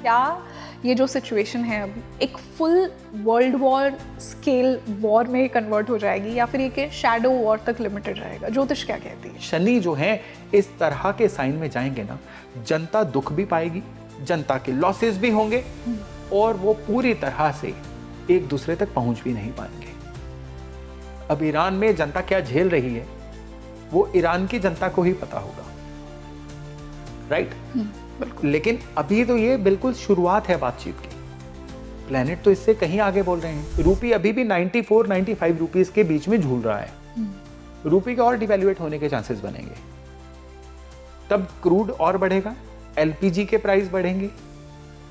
क्या ये जो सिचुएशन है अभी एक full world war scale war में कन्वर्ट हो जाएगी या फिर ये कि शैडो वॉर तक लिमिटेड रहेगा? ज्योतिष क्या कहती है? शनि जो है इस तरह के साइन में जाएंगे ना, जनता दुख भी पाएगी, जनता के लॉसेस भी होंगे और वो पूरी तरह से एक दूसरे तक पहुंच भी नहीं पाएंगे। अब ईरान में जनता क्या झेल रही है वो ईरान की जनता को ही पता होगा, राइट? लेकिन अभी तो ये बिल्कुल शुरुआत है बातचीत की। प्लेनेट तो इससे कहीं आगे बोल रहे हैं। रूपी अभी भी 94-95 रुपीस के बीच में झूल रहा है। रूपी के और डिवैल्यूएट होने के चांसेस बनेंगे, तब क्रूड और बढ़ेगा, एलपीजी के प्राइस बढ़ेंगे।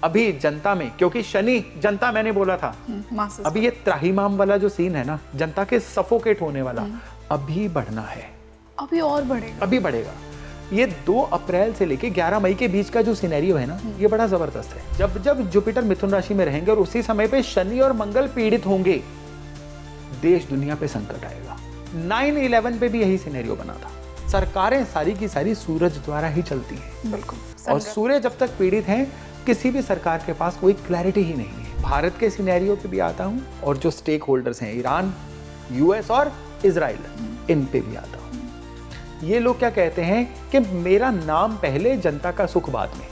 अभी जनता में, क्योंकि शनि जनता, मैंने बोला था अभी ये त्राहिमाम वाला जो सीन है ना, जनता के सफोकेट होने वाला अभी बढ़ना है, अभी और बढ़ेगा, अभी बढ़ेगा। ये 2 अप्रैल से लेके 11 मई के बीच का जो सिनेरियो है ना, ये बड़ा जबरदस्त है। जब जुपिटर मिथुन राशि में रहेंगे और उसी समय पे शनि और मंगल पीड़ित होंगे, देश दुनिया पे संकट आएगा। 9/11 पे भी यही सिनेरियो बना था। सरकारें सारी की सारी सूरज द्वारा ही चलती हैं। बिल्कुल, और सूर्य जब तक पीड़ित हैं, किसी भी सरकार के पास कोई क्लैरिटी ही नहीं है। भारत के सिनेरियो पे भी आता हूं और जो स्टेक होल्डर्स हैं, ईरान, यूएस और इजराइल, इन पे भी आता हूं। ये लोग क्या कहते हैं कि मेरा नाम पहले, जनता का सुख बाद में।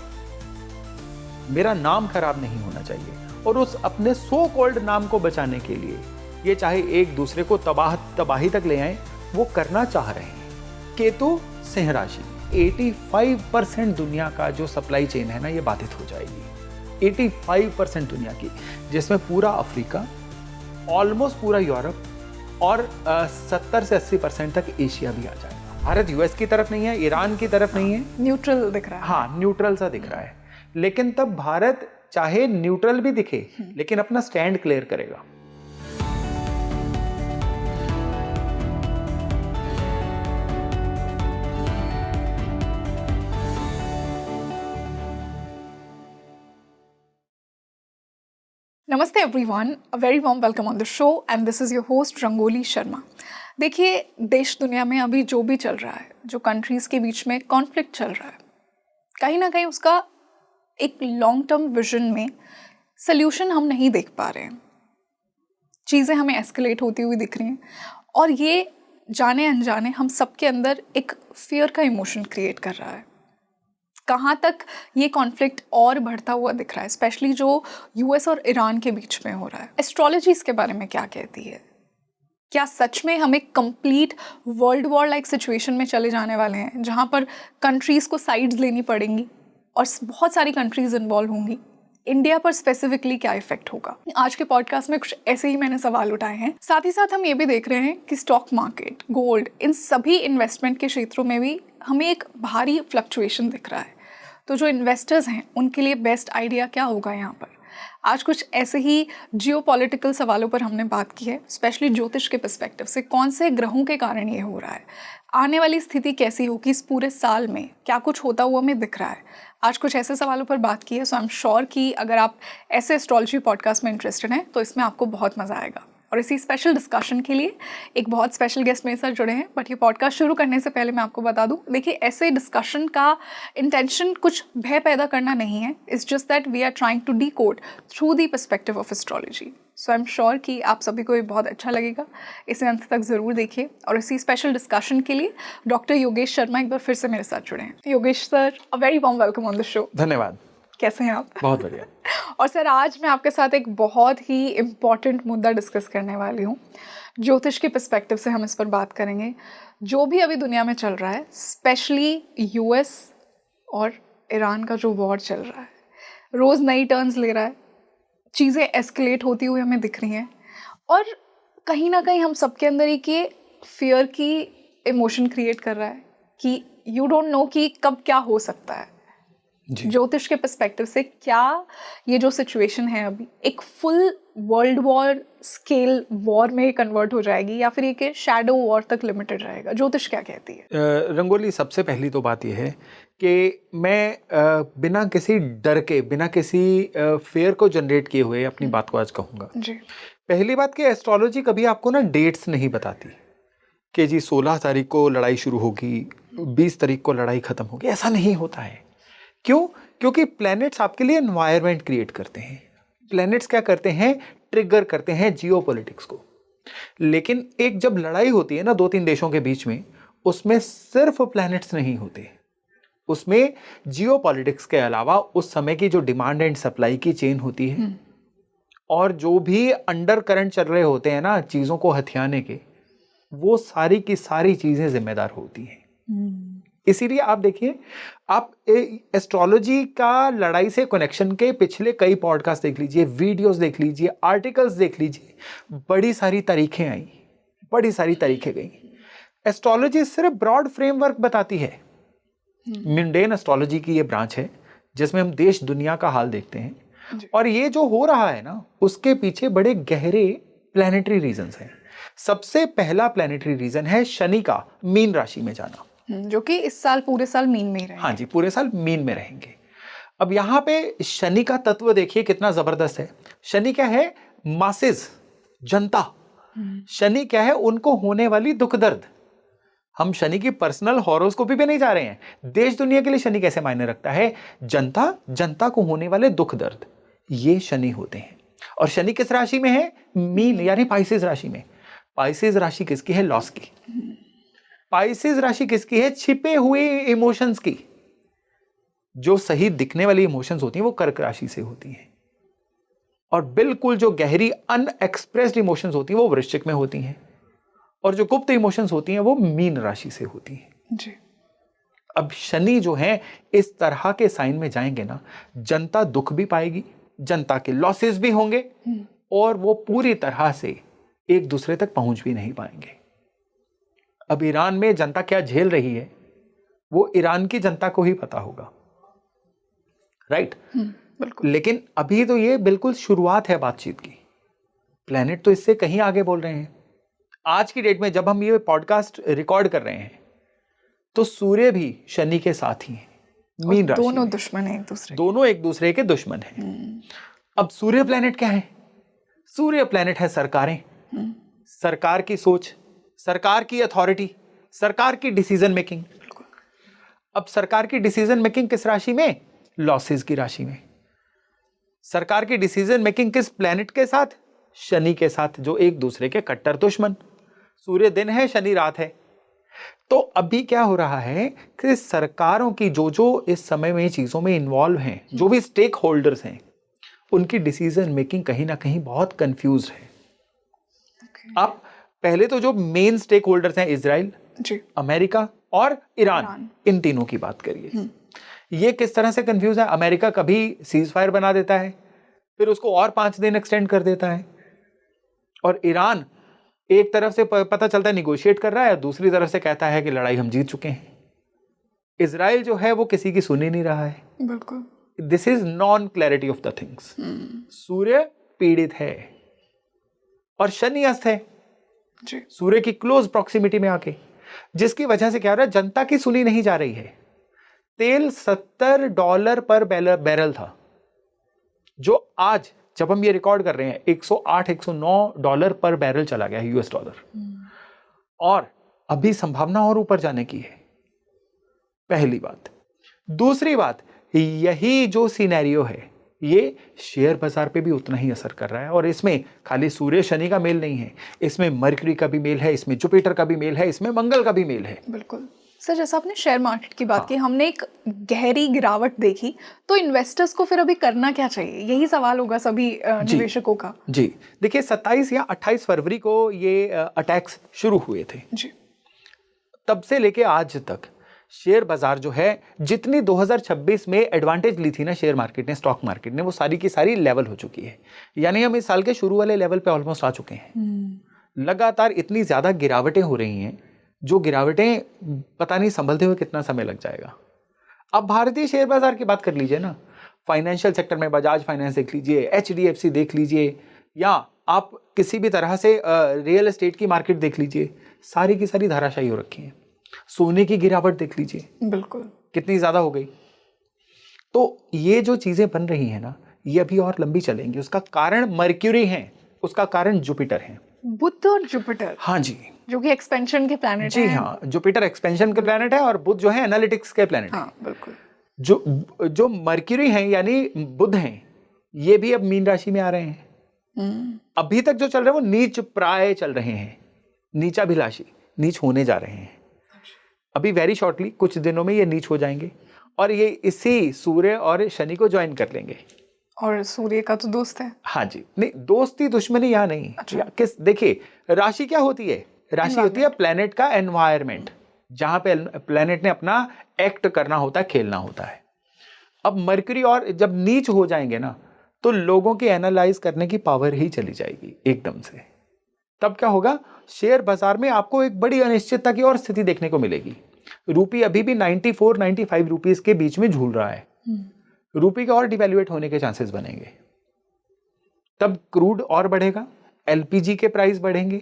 मेरा नाम खराब नहीं होना चाहिए, और उस अपने सो कॉल्ड नाम को बचाने के लिए ये चाहे एक दूसरे को तबाही तक ले आए, वो करना चाह रहे हैं। केतु सिंह राशि, 85% दुनिया का जो सप्लाई चेन है ना, ये बाधित हो जाएगी। 85% दुनिया की, जिसमें पूरा अफ्रीका, ऑलमोस्ट पूरा यूरोप और 70 से 80% तक एशिया भी आ जाएगा। भारत यूएस की तरफ नहीं है, ईरान की तरफ नहीं है, न्यूट्रल दिख रहा है। हाँ, न्यूट्रल सा दिख रहा है। लेकिन तब भारत चाहे न्यूट्रल भी दिखे, लेकिन अपना स्टैंड क्लियर करेगा। नमस्ते everyone, a very warm welcome on the show and this is your host Rangoli Sharma. देखिए, देश दुनिया में अभी जो भी चल रहा है, जो कंट्रीज़ के बीच में कॉन्फ्लिक्ट चल रहा है, कहीं ना कहीं उसका एक लॉन्ग टर्म विजन में सल्यूशन हम नहीं देख पा रहे हैं। चीज़ें हमें एस्केलेट होती हुई दिख रही हैं और ये जाने अनजाने हम सबके अंदर एक फियर का इमोशन क्रिएट कर रहा है। कहाँ तक ये कॉन्फ्लिक्ट और बढ़ता हुआ दिख रहा है, स्पेशली जो यूएस और ईरान के बीच में हो रहा है। एस्ट्रोलॉजी इसके बारे में क्या कहती है? क्या सच में हम एक complete world war like situation में चले जाने वाले हैं, जहाँ पर कंट्रीज़ को साइड्स लेनी पड़ेंगी और बहुत सारी कंट्रीज़ इन्वॉल्व होंगी? इंडिया पर स्पेसिफिकली क्या इफेक्ट होगा? आज के पॉडकास्ट में कुछ ऐसे ही मैंने सवाल उठाए हैं। साथ ही साथ हम ये भी देख रहे हैं कि स्टॉक मार्केट, गोल्ड, इन सभी इन्वेस्टमेंट के क्षेत्रों में भी हमें एक भारी फ्लक्चुएशन दिख रहा है। तो जो इन्वेस्टर्स हैं उनके लिए बेस्ट आइडिया क्या होगा यहाँ पर? आज कुछ ऐसे ही जियोपॉलिटिकल सवालों पर हमने बात की है, स्पेशली ज्योतिष के पर्सपेक्टिव से। कौन से ग्रहों के कारण ये हो रहा है, आने वाली स्थिति कैसी होगी इस पूरे साल में, क्या कुछ होता हुआ हमें दिख रहा है। आज कुछ ऐसे सवालों पर बात की है। सो आई एम श्योर कि अगर आप ऐसे एस्ट्रोलॉजी पॉडकास्ट में इंटरेस्टेड हैं तो इसमें आपको बहुत मज़ा आएगा। और इसी स्पेशल डिस्कशन के लिए एक बहुत स्पेशल गेस्ट मेरे साथ जुड़े हैं। बट ये पॉडकास्ट शुरू करने से पहले मैं आपको बता दूं, देखिए, ऐसे डिस्कशन का इंटेंशन कुछ भय पैदा करना नहीं है। It's just that we are trying to decode through the perspective of astrology. So I am sure कि आप सभी को ये बहुत अच्छा लगेगा। इसे अंत तक ज़रूर देखिए। और इसी स्पेशल डिस्कशन के लिए डॉक्टर योगेश शर्मा एक बार फिर से मेरे साथ जुड़े हैं। Yogesh sir, a very warm welcome on the show. धन्यवाद। कैसे हैं आप? बहुत बढ़िया। और सर, आज मैं आपके साथ एक बहुत ही इम्पॉर्टेंट मुद्दा डिस्कस करने वाली हूँ। ज्योतिष के पर्सपेक्टिव से हम इस पर बात करेंगे। जो भी अभी दुनिया में चल रहा है, स्पेशली यूएस और ईरान का जो वॉर चल रहा है, रोज़ नई टर्न्स ले रहा है, चीज़ें एस्केलेट होती हुई हमें दिख रही हैं और कहीं ना कहीं हम सबके अंदर ही के फियर की इमोशन क्रिएट कर रहा है कि यू डोंट नो कि कब क्या हो सकता है। ज्योतिष के पर्सपेक्टिव से क्या ये जो सिचुएशन है अभी एक full world war scale war में कन्वर्ट हो जाएगी या फिर ये कि शैडो वॉर तक लिमिटेड रहेगा? ज्योतिष क्या कहती है? रंगोली, सबसे पहली तो बात यह है कि मैं बिना किसी डर के, बिना किसी फेयर को जनरेट किए हुए अपनी बात को आज कहूँगा। जी, पहली बात कि एस्ट्रोलॉजी कभी आपको ना डेट्स नहीं बताती कि जी 16 तारीख को लड़ाई शुरू होगी, 20 तारीख को लड़ाई खत्म होगी। ऐसा नहीं होता है। क्यों? क्योंकि प्लैनेट्स आपके लिए एनवायरनमेंट क्रिएट करते हैं। प्लैनेट्स क्या करते हैं, ट्रिगर करते हैं जियोपॉलिटिक्स को। लेकिन एक जब लड़ाई होती है ना 2-3 देशों के बीच में, उसमें सिर्फ प्लैनेट्स नहीं होते, उसमें जियोपॉलिटिक्स के अलावा उस समय की जो डिमांड एंड सप्लाई की चेन होती है और जो भी अंडर करंट चल रहे होते हैं ना चीजों को हथियाने के, वो सारी की सारी चीजें जिम्मेदार होती हैं। इसीलिए आप देखिए, आप एस्ट्रोलॉजी का लड़ाई से कनेक्शन के पिछले कई पॉडकास्ट देख लीजिए, वीडियोस देख लीजिए, आर्टिकल्स देख लीजिए, बड़ी सारी तारीखें आई, बड़ी सारी तारीखें गई। एस्ट्रोलॉजी सिर्फ ब्रॉड फ्रेमवर्क बताती है। मुंडेन एस्ट्रोलॉजी की ये ब्रांच है जिसमें हम देश दुनिया का हाल देखते हैं, और ये जो हो रहा है ना उसके पीछे बड़े गहरे प्लैनेटरी रीजंस हैं। सबसे पहला प्लैनेटरी रीजन है शनि का मीन राशि में जाना, जो कि इस साल पूरे साल मीन में ही रहेंगे। हाँ जी, पूरे साल मीन में रहेंगे। अब यहाँ पे शनि का तत्व देखिए कितना जबरदस्त है। शनि क्या है, मासेस, जनता। शनि क्या है, उनको होने वाली दुख दर्द। हम शनि की पर्सनल हॉरोस्कोपी पे नहीं जा रहे हैं, देश दुनिया के लिए शनि कैसे मायने रखता है, जनता, जनता को होने वाले दुख दर्द, ये शनि होते हैं। और शनि किस राशि में है, मीन यानी पाइसेस राशि में। पाइसेस राशि किसकी है, लॉस की। पाइसेस राशि किसकी है, छिपे हुए इमोशंस की। जो सही दिखने वाली इमोशंस होती हैं वो कर्क राशि से होती हैं, और बिल्कुल जो गहरी अनएक्सप्रेस्ड इमोशंस होती हैं वो वृश्चिक में होती हैं, और जो गुप्त इमोशंस होती हैं वो मीन राशि से होती हैं जी। अब शनि जो है इस तरह के साइन में जाएंगे ना, जनता दुख भी पाएगी, जनता के लॉसेस भी होंगे, और वो पूरी तरह से एक दूसरे तक पहुंच भी नहीं पाएंगे। अब ईरान में जनता क्या झेल रही है वो ईरान की जनता को ही पता होगा, राइट? बिल्कुल। लेकिन अभी तो ये बिल्कुल शुरुआत है बातचीत की। प्लेनेट तो इससे कहीं आगे बोल रहे हैं। आज की डेट में जब हम ये पॉडकास्ट रिकॉर्ड कर रहे हैं तो सूर्य भी शनि के साथ ही है, मीन राशि। दोनों दुश्मन हैं एक दूसरे, दोनों एक दूसरे के दुश्मन हैं। अब सूर्य प्लेनेट क्या है? सूर्य प्लेनेट है सरकारें, सरकार की सोच, सरकार की अथॉरिटी, सरकार की डिसीजन मेकिंग। अब सरकार की डिसीजन मेकिंग किस राशि में? लॉसेस की राशि में। सरकार की डिसीजन मेकिंग किस प्लेनेट के साथ? शनि के साथ, जो एक दूसरे के कट्टर दुश्मन। सूर्य दिन है, शनि रात है। तो अभी क्या हो रहा है कि सरकारों की जो जो इस समय में चीजों में इन्वॉल्व हैं, जो भी स्टेक होल्डर्स हैं, उनकी डिसीजन मेकिंग कहीं ना कहीं बहुत कंफ्यूज है। आप पहले तो जो मेन स्टेक होल्डर्स हैं, इजराइल, अमेरिका और ईरान, इन तीनों की बात करिए। ये किस तरह से कंफ्यूज है? अमेरिका कभी सीज फायर बना देता है, फिर उसको और 5 दिन एक्सटेंड कर देता है, और ईरान एक तरफ से पता चलता है निगोशिएट कर रहा है, दूसरी तरफ से कहता है कि लड़ाई हम जीत चुके हैं। इजराइल जो है वो किसी की सुन ही नहीं रहा है। बिल्कुल। This is non clarity of the things. सूर्य पीड़ित है और शनि अस्त है सूर्य की क्लोज प्रॉक्सिमिटी में आके, जिसकी वजह से क्या हो रहा है, जनता की सुनी नहीं जा रही है। तेल $70 पर बैरल था, जो आज जब हम ये रिकॉर्ड कर रहे हैं $108-109 पर बैरल चला गया यूएस डॉलर, और अभी संभावना और ऊपर जाने की है। पहली बात। दूसरी बात, यही जो सिनेरियो है ये शेयर बाजार पे भी उतना ही असर कर रहा है, और इसमें खाली सूर्य शनि का मेल नहीं है, इसमें मरकरी का भी मेल है, इसमें जुपिटर का भी मेल है, इसमें मंगल का भी मेल है। बिल्कुल सर, जैसा आपने शेयर मार्केट की बात की, हमने एक गहरी गिरावट देखी, तो इन्वेस्टर्स को फिर अभी करना क्या चाहिए? यही सवाल होगा सभी निवेशकों का। जी देखिए, 27 या 28 फरवरी को ये अटैक्स शुरू हुए थे जी। तब से लेके आज तक शेयर बाजार जो है, जितनी 2026 में एडवांटेज ली थी ना शेयर मार्केट ने, स्टॉक मार्केट ने, वो सारी की सारी लेवल हो चुकी है। यानी हम इस साल के शुरू वाले लेवल पे ऑलमोस्ट आ चुके हैं। लगातार इतनी ज्यादा गिरावटें हो रही हैं, जो गिरावटें पता नहीं संभलते हुए कितना समय लग जाएगा। अब भारतीय शेयर बाजार की बात कर लीजिए ना, फाइनेंशियल सेक्टर में बजाज फाइनेंस देख लीजिए, HDFC देख लीजिए, या आप किसी भी तरह से रियल एस्टेट की मार्केट देख लीजिए, सारी की सारी धाराशायी हो रखी है। सोने की गिरावट देख लीजिए, बिल्कुल कितनी ज्यादा हो गई। तो ये जो चीजें बन रही हैं ना, ये अभी और लंबी चलेंगी। उसका कारण मर्क्यूरी है, उसका कारण जुपिटर है। बुध और जुपिटर, हाँ जी, जो कि एक्सपेंशन के प्लैनेट जी हाँ, जुपिटर एक्सपेंशन के प्लैनेट है और बुध जो है एनालिटिक्स के प्लैनेट है। बिल्कुल। जो जो मर्क्यूरी हैं यानी बुध हैं, ये भी अब मीन राशि में आ रहे हैं। अभी तक जो चल रहे हैं वो नीच प्राय चल रहे हैं, नीचाभिलाषी, नीच होने जा रहे हैं। अभी वेरी शॉर्टली कुछ दिनों में ये नीच हो जाएंगे और ये इसी सूर्य और शनि को ज्वाइन कर लेंगे। और सूर्य का तो दोस्त है। हाँ जी, नहीं दोस्ती दुश्मनी यहाँ नहीं। अच्छा। किस देखिए, राशि क्या होती है? राशि होती है प्लेनेट का एनवायरमेंट, जहां पे प्लेनेट ने अपना एक्ट करना होता है, खेलना होता है। अब मरकरी और जब नीच हो जाएंगे ना, तो लोगों की एनालाइज करने की पावर ही चली जाएगी एकदम से। तब क्या होगा, शेयर बाजार में आपको एक बड़ी अनिश्चितता की और स्थिति देखने को मिलेगी। रूपी अभी भी 94-95 रुपीस के बीच में झूल रहा है। रूपी के और डिवैल्यूएट होने के चांसेस बनेंगे। तब क्रूड और बढ़ेगा, एलपीजी के प्राइस बढ़ेंगे।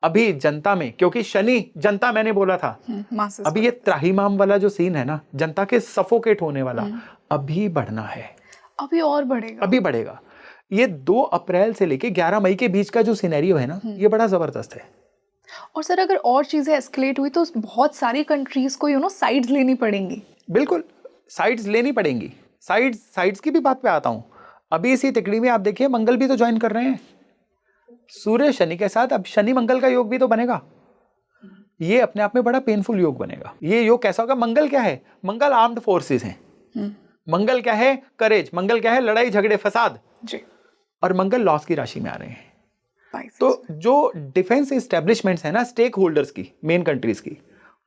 अभी जनता में, क्योंकि शनि जनता मैंने बोला था, अभी ये त्राहिमाम वाला जो सीन है ना, जनता के सफोकेट होने वाला, अभी बढ़ना है, अभी और बढ़ेगा, अभी बढ़ेगा। ये 2 अप्रैल से लेके 11 मई के बीच का जो सिनेरियो है ना, ये बड़ा जबरदस्त है। और सर अगर और चीजें एस्केलेट हुई तो बहुत सारी कंट्रीज को साइड्स लेनी पड़ेंगी। बिल्कुल, साइड्स लेनी पड़ेंगी। साइड्स की भी बात पे आता हूं। अभी इसी तिकड़ी में आप देखिए, मंगल भी तो ज्वाइन कर रहे हैं सूर्य शनि के साथ। अब शनि मंगल का योग भी तो बनेगा। ये अपने आप में बड़ा पेनफुल योग बनेगा। ये योग कैसा होगा? मंगल क्या है? मंगल आर्म्ड फोर्सेस हैं। मंगल क्या है? करेज। मंगल क्या है? लड़ाई झगड़े फसाद जी। और मंगल लॉस की राशि में आ रहे हैं। तो जो डिफेंस एस्टेब्लिशमेंट्स है ना, स्टेक होल्डर्स की, मेन कंट्रीज की,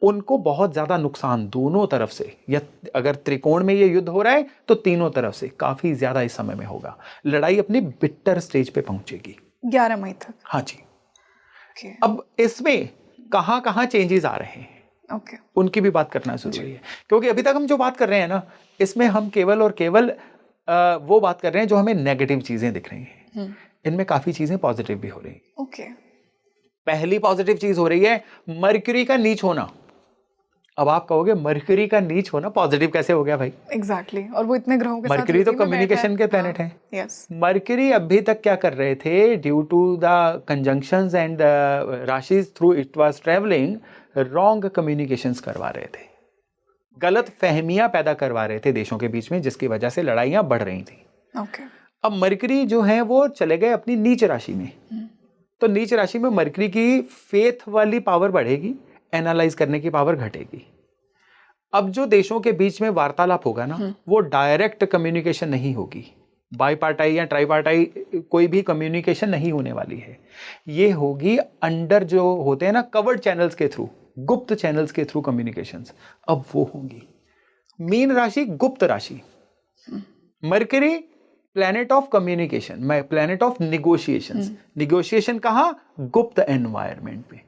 उनको बहुत ज्यादा नुकसान दोनों तरफ से, या अगर त्रिकोण में ये युद्ध हो रहा है तो तीनों तरफ से काफी ज्यादा इस समय में होगा। लड़ाई अपनी बिटर स्टेज पे पहुंचेगी 11 मई तक। हाँ जी। अब इसमें कहां कहां चेंजेस आ रहे हैं, उनकी भी बात करना जरूरी है। क्योंकि अभी तक हम जो बात कर रहे हैं ना, इसमें हम केवल और केवल वो बात कर रहे हैं जो हमें नेगेटिव चीजें दिख रही हैं। इनमें काफी चीजें पॉजिटिव भी हो रही हैं। पहली पॉजिटिव चीज हो रही है मरक्यूरी का नीच होना। अब आप कहोगे मरक्यूरी का नीच होना पॉजिटिव कैसे हो गया भाई? एग्जैक्टली। और वो इतने ग्रहों के साथ, मरक्यूरी तो कम्युनिकेशन के प्लेनेट है। यस। मरक्यूरी अभी तक क्या कर रहे थे? Due to the conjunctions and राशिज through it was travelling, wrong communications करवा रहे थे, गलत फहमियां पैदा करवा रहे थे देशों के बीच में, जिसकी वजह से लड़ाइयां बढ़ रही थी। अब मरक्यूरी जो है वो चले गए अपनी नीच राशि में। तो नीच राशि में मरक्यूरी की फेथ वाली पावर बढ़ेगी, एनालाइज करने की पावर घटेगी। अब जो देशों के बीच में वार्तालाप होगा ना, वो डायरेक्ट कम्युनिकेशन नहीं होगी, बाईपार्टाई या ट्राईपार्टाई कोई भी कम्युनिकेशन नहीं होने वाली है। ये होगी अंडर जो होते हैं ना कवर्ड चैनल्स के थ्रू, गुप्त चैनल्स के थ्रू कम्युनिकेशंस, अब वो होंगी। मीन राशि गुप्त राशि, mercury planet of communication, planet of negotiations. Negotiation कहां? गुप्त एनवायरनमेंट पे।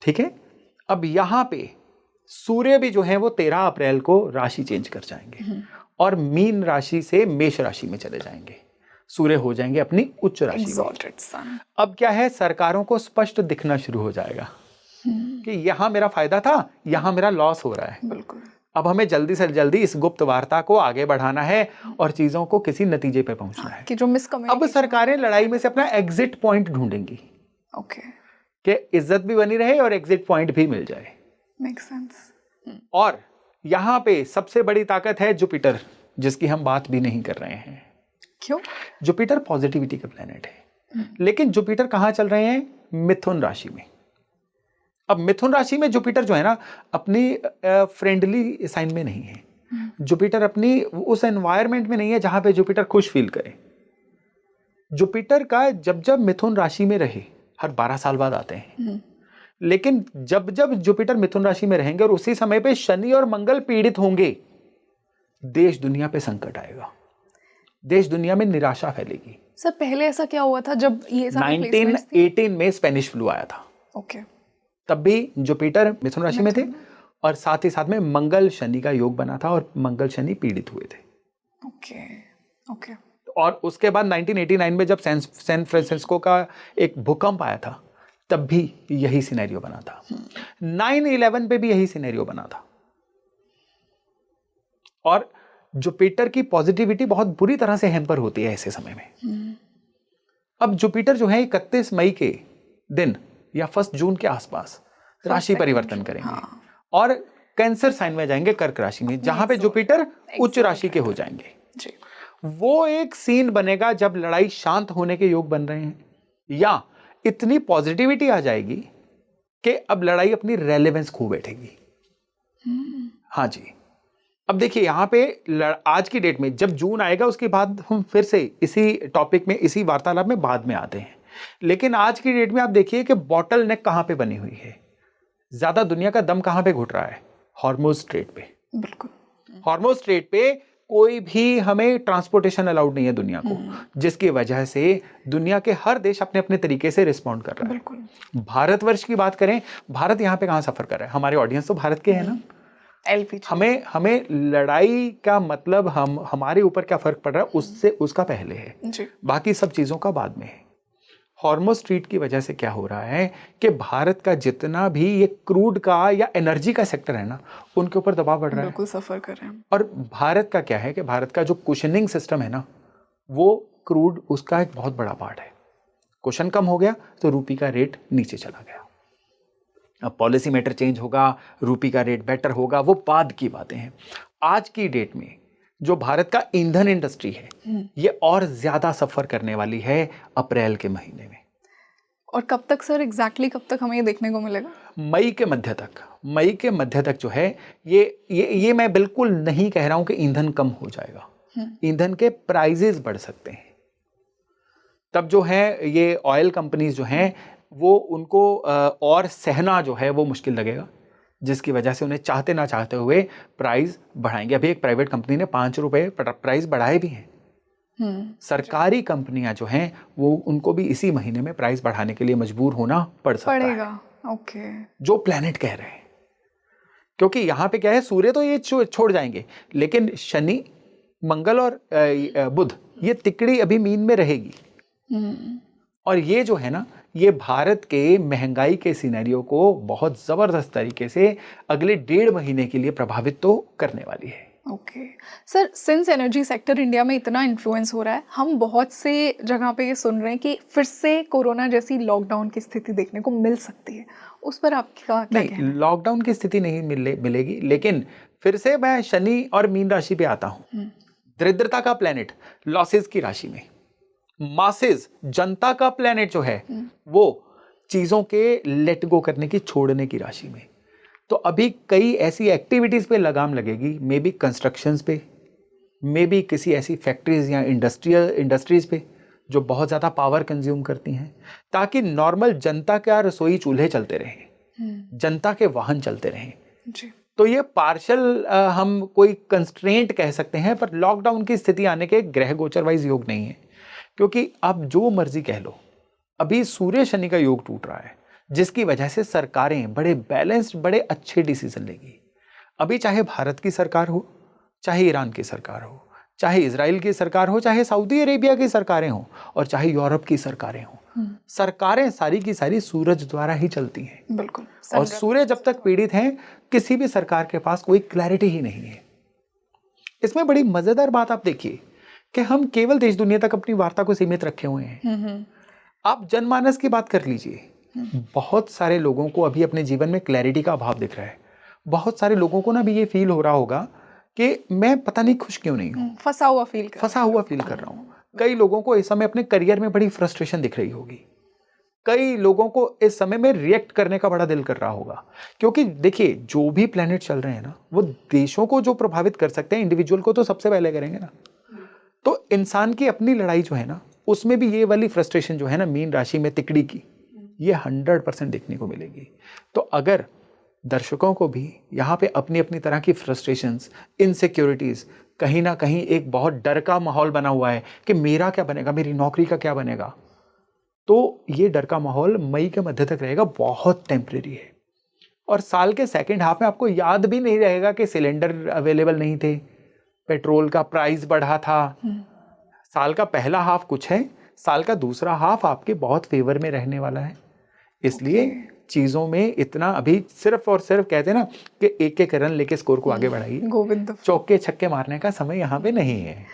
ठीक है। अब यहां पे सूर्य भी जो है वो 13 अप्रैल को राशि चेंज कर जाएंगे और मीन राशि से मेष राशि में चले जाएंगे। सूर्य हो जाएंगे अपनी उच्च राशि में। अब क्या है, सरकारों को स्पष्ट दिखना शुरू हो जाएगा कि यहां मेरा फायदा था, यहां मेरा लॉस हो रहा है। बिल्कुल। अब हमें जल्दी से जल्दी इस गुप्त वार्ता को आगे बढ़ाना है और चीजों को किसी नतीजे पे पहुंचना है कि जो अब सरकारें लड़ाई में से अपना एग्जिट पॉइंट ढूंढेंगी। कि इज्जत भी बनी रहे और एग्जिट पॉइंट भी मिल जाए। Makes sense. और यहां पे सबसे बड़ी ताकत है जुपिटर, जिसकी हम बात भी नहीं कर रहे हैं। क्यों? जुपिटर पॉजिटिविटी का प्लेनेट है, लेकिन जुपिटर कहां चल रहे हैं? मिथुन राशि में। अब मिथुन राशि में जुपिटर जो है ना, अपनी फ्रेंडली साइन में नहीं है। जुपिटर अपनी उस एनवायरनमेंट में नहीं है जहां पे जुपिटर खुश फील करे। जुपिटर का जब जब मिथुन राशि में रहे, हर 12 साल बाद आते हैं, लेकिन जब जब जुपिटर मिथुन राशि में रहेंगे और उसी समय पे शनि और मंगल पीड़ित होंगे, देश दुनिया पे संकट आएगा, देश दुनिया में निराशा फैलेगी। सर पहले ऐसा क्या हुआ था जब ये 1918 में स्पेनिश फ्लू आया था। तब भी जुपिटर मिथुन राशि में थे और साथ ही साथ में मंगल शनि का योग बना था और मंगल शनि पीड़ित हुए थे। और उसके बाद 1989 में जब सैन फ्रांसिस्को का एक भूकंप आया था, तब भी यही सिनेरियो बना था। 9/11 पे भी यही सिनेरियो बना था। और जुपिटर की पॉजिटिविटी बहुत बुरी तरह से हैम्पर होती है ऐसे समय में। अब जुपिटर जो है 31 मई के दिन या 1 जून के आसपास राशि परिवर्तन करेंगे और कैंसर साइन में जाएंगे, कर्क राशि में, जहां पे जुपिटर उच्च राशि के हो जाएंगे जी। वो एक सीन बनेगा जब लड़ाई शांत होने के योग बन रहे हैं, या इतनी पॉजिटिविटी आ जाएगी कि अब लड़ाई अपनी रेलेवेंस खो बैठेगी। हाँ जी। अब देखिए यहाँ पे आज की डेट में जब जून आएगा उसके बाद हम फिर से इसी टॉपिक में, इसी वार्तालाप में बाद में आते हैं, लेकिन आज की डेट में आप देखिए कि बॉटल नेक कहां पे बनी हुई है, ज्यादा दुनिया का दम कहां पे घुट रहा है, हॉर्मुज स्ट्रेट पे। बिल्कुल। हॉर्मुज स्ट्रेट पे कोई भी हमें ट्रांसपोर्टेशन अलाउड नहीं है दुनिया को, जिसकी वजह से दुनिया के हर देश अपने अपने तरीके से रिस्पॉन्ड कर रहा है। बिल्कुल। भारतवर्ष की बात करें, भारत यहाँ पे कहाँ सफर कर रहा है, हमारे ऑडियंस तो भारत के हैं ना। एलपीजी। हमें लड़ाई का मतलब हमारे ऊपर क्या फर्क पड़ रहा है उससे, उसका पहले है जी। बाकी सब चीजों का बाद में है। हॉर्मुज स्ट्रेट की वजह से क्या हो रहा है कि भारत का जितना भी ये क्रूड का या एनर्जी का सेक्टर है ना, उनके ऊपर दबाव बढ़ रहा है। बिल्कुल सफर कर रहे हैं। और भारत का क्या है कि भारत का जो कुशनिंग सिस्टम है ना, वो क्रूड उसका एक बहुत बड़ा पार्ट है। कुशन कम हो गया तो रूपी का रेट नीचे चला गया। अब पॉलिसी मैटर चेंज होगा, रूपी का रेट बेटर होगा, वो बाद की बातें हैं। आज की डेट में जो भारत का ईंधन इंडस्ट्री है, ये और ज्यादा सफर करने वाली है अप्रैल के महीने में। और कब तक सर, एग्जैक्टली कब तक हमें ये देखने को मिलेगा? मई के मध्य तक। मई के मध्य तक जो है ये मैं बिल्कुल नहीं कह रहा हूं कि ईंधन कम हो जाएगा, ईंधन के प्राइजेस बढ़ सकते हैं। तब जो है ये ऑयल कंपनीज जो हैं वो, उनको और सहना जो है वो मुश्किल लगेगा, जिसकी वजह से उन्हें चाहते ना चाहते हुए प्राइस बढ़ाएंगे। अभी एक प्राइवेट कंपनी ने 5 रुपए प्राइस बढ़ाए भी हैं। सरकारी कंपनियां जो हैं वो, उनको भी इसी महीने में प्राइस बढ़ाने के लिए मजबूर होना पड़ सकता है। ओके। जो प्लैनेट कह रहे हैं, क्योंकि यहाँ पे क्या है, सूर्य तो ये छोड़ जाएंगे, लेकिन शनि, मंगल और बुध, ये तिकड़ी अभी मीन में रहेगी। और ये जो है ना, ये भारत के महंगाई के सिनेरियो को बहुत जबरदस्त तरीके से अगले 1.5 महीने के लिए प्रभावित तो करने वाली है। Okay sir, since energy sector India में इतना इन्फ्लुएंस हो रहा है, हम बहुत से जगह पे ये सुन रहे हैं कि फिर से कोरोना जैसी लॉकडाउन की स्थिति देखने को मिल सकती है, उस पर आपका क्या कहना है? लॉकडाउन की स्थिति नहीं मिलेगी, लेकिन फिर से मैं शनि और मीन राशि पे आता हूँ। दरिद्रता का प्लेनेट लॉसेस की राशि में, मासेस जनता का प्लेनेट जो है वो चीजों के लेट गो करने की, छोड़ने की राशि में। तो अभी कई ऐसी एक्टिविटीज पे लगाम लगेगी, मे बी कंस्ट्रक्शंस पे, मे बी किसी ऐसी फैक्ट्रीज या इंडस्ट्रीज पे जो बहुत ज्यादा पावर कंज्यूम करती हैं, ताकि नॉर्मल जनता का रसोई चूल्हे चलते रहें, जनता के वाहन चलते रहें जी। तो ये पार्शल हम कोई कंस्ट्रेंट कह सकते हैं, पर लॉकडाउन की स्थिति आने के ग्रह गोचर वाइज योग नहीं है। क्योंकि आप जो मर्जी कह लो, अभी सूर्य शनि का योग टूट रहा है, जिसकी वजह से सरकारें बड़े बैलेंस्ड, बड़े अच्छे डिसीजन लेगी। अभी चाहे भारत की सरकार हो, चाहे ईरान की सरकार हो, चाहे इजराइल की सरकार हो, चाहे सऊदी अरेबिया की सरकारें हों, और चाहे यूरोप की सरकारें हों, सरकारें सारी की सारी सूरज द्वारा ही चलती हैं। बिल्कुल। और सूर्य जब तक पीड़ित हैं, किसी भी सरकार के पास कोई क्लैरिटी ही नहीं है। इसमें बड़ी मजेदार बात आप देखिए कि हम केवल देश दुनिया तक अपनी वार्ता को सीमित रखे हुए हैं। आप जनमानस की बात कर लीजिए, बहुत सारे लोगों को अभी अपने जीवन में क्लैरिटी का अभाव दिख रहा है। बहुत सारे लोगों को ना भी ये फील हो रहा होगा कि मैं पता नहीं खुश क्यों नहीं हूँ, फंसा हुआ फील कर रहा हूँ। कई लोगों को इस समय अपने करियर में बड़ी फ्रस्ट्रेशन दिख रही होगी। कई लोगों को इस समय में रिएक्ट करने का बड़ा दिल कर रहा होगा, क्योंकि देखिए जो भी प्लैनेट चल रहे हैं ना, वो देशों को जो प्रभावित कर सकते हैं, इंडिविजुअल को तो सबसे पहले करेंगे ना। तो इंसान की अपनी लड़ाई जो है ना, उसमें भी ये वाली फ्रस्ट्रेशन जो है ना, मीन राशि में तिकड़ी की, ये 100% देखने को मिलेगी। तो अगर दर्शकों को भी यहाँ पे अपनी अपनी तरह की फ्रस्ट्रेशंस, इनसिक्योरिटीज, कहीं ना कहीं एक बहुत डर का माहौल बना हुआ है कि मेरा क्या बनेगा, मेरी नौकरी का क्या बनेगा, तो ये डर का माहौल मई के मध्य तक रहेगा, बहुत टेम्परेरी है। और साल के सेकेंड हाफ में आपको याद भी नहीं रहेगा कि सिलेंडर अवेलेबल नहीं थे, पेट्रोल का प्राइस बढ़ा था। साल का पहला हाफ कुछ है, साल का दूसरा हाफ आपके बहुत फेवर में रहने वाला है। इसलिए चीजों में इतना अभी सिर्फ और सिर्फ कहते हैं ना कि एक एक रन लेके स्कोर को आगे बढ़ाइए, गोविंद, चौके छक्के मारने का समय यहाँ पे नहीं है।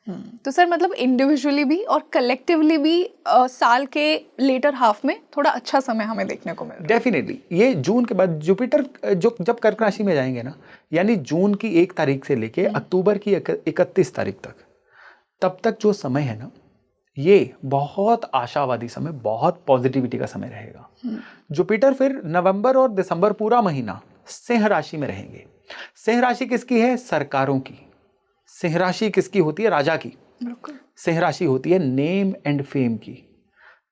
तो सर मतलब इंडिविजुअली भी और कलेक्टिवली भी साल के लेटर हाफ में थोड़ा अच्छा समय हमें देखने को मिल रहा है। डेफिनेटली ये जून के बाद जुपिटर जो जब कर्क राशि में जाएंगे ना, यानी जून की 1 तारीख से लेके अक्टूबर की 31 तारीख तक, तब तक जो समय है ना, ये बहुत आशावादी समय, बहुत पॉजिटिविटी का समय रहेगा। जुपिटर फिर नवंबर और दिसंबर पूरा महीना सिंह राशि में रहेंगे। सिंह राशि किसकी है? सरकारों की। सिंह राशि किसकी होती है? राजा की। सिंह राशि होती है नेम एंड फेम की।